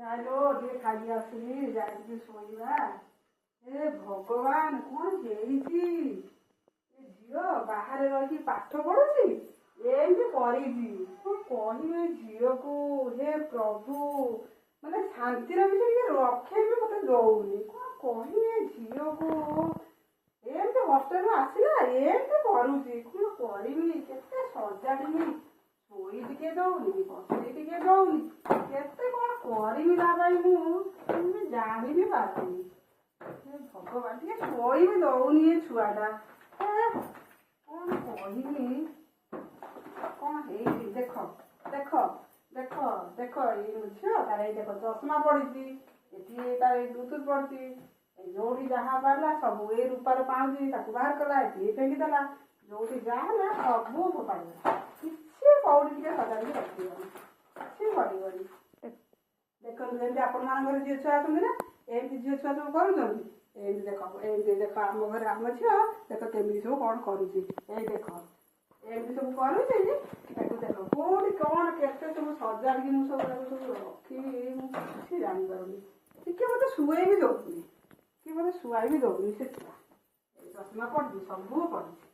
ଚାଲୋ ଟିକେ ଖାଇ ଆସିଲି ଯାଇକି ଶୋଇବା। ଏ ଭଗବାନ କଣ ହେଇଛି? ଏ ଝିଅ ବାହାରେ ରହିକି ପାଠ ପଢୁଛି, ଏମିତି କରିଛି। କଣ କହିବି ଝିଅକୁ? ହେ ପ୍ରଭୁ, ମାନେ ଶାନ୍ତିରେ ବି ଟିକେ ରଖେଇବି ମତେ ଦଉନି। କଣ କହିବି ଏ ଝିଅକୁ? ଏମିତି ହଷ୍ଟେଲରୁ ଆସିଲା ଏମିତି କରୁଛି। କଣ କରିବି? କେତେ ସଜାଡ଼ିବି, ଶୋଇ ଟିକେ ଦଉନି, ବସେଇ ଟିକେ ଦଉନି। କେତେ କଣ କରିବି ତା ପାଇଁ ମୁଁ ଜାଣିବି ପାରୁନି। ଭଗବାନ, ଟିକେ ଶୋଇ ବି ଦଉନି ଏ ଛୁଆଟା। କଣ କହିବି? କଣ ହେଇଛି? ଦେଖ ଦେଖ ଦେଖ ଦେଖ, ଏଇ ଝିଅ ତାର ଏଇ ଦେଖ ଚଷମା ପଡିଛି, ଏଠି ତାର ଏଇ ବ୍ଲୁଟୁଥ ପଡିଛି, ଯୋଉଠି ଯାହା ପାରିଲା ସବୁ ଏଇ ରୂପାର ପାଉଁଜି ତାକୁ ବାହାର କଲା, ଏଠି ଫେଙ୍ଗିଦେଲା, ଯୋଉଠି ଯାହା ହେଲା ସବୁ ଫୋପାଡ଼ିଲା। କିଛି କଉଠି ଟିକେ ସଜାଡ଼ିକି ରଖିବନି, କିଛି କରିବନି। ଦେଖନ୍ତୁ ଯେମିତି ଆପଣମାନଙ୍କର ଝିଅ ଛୁଆ ଅଛନ୍ତି ନା, ଏମିତି ଝିଅ ଛୁଆ ସବୁ କରୁଛନ୍ତି। ଏମିତି ଦେଖ, ଏମିତି ଦେଖ, ଆମ ଘରେ ଆମ ଝିଅ ଦେଖ କେମିତି ସବୁ କଣ କରୁଛି। ଏଇ ଦେଖ ଏମିତି ସବୁ କରୁଛି। ତାକୁ ଦେଖ କୋଉଠି କଣ କେତେ ସବୁ ସଜାଡ଼ିକି ମୁଁ ସବୁ ରଖିବି, ମୁଁ କିଛି ଜାଣିପାରୁନି। ଟିକେ ମତେ ଶୁଆଇ ବି ଦଉନି, କି ମତେ ଶୁଆଇ ବି ଦଉନି। ସେ ଛୁଆ ଏଇ ଚଷମା ପଡୁଛି, ସବୁ ପଡୁଛି।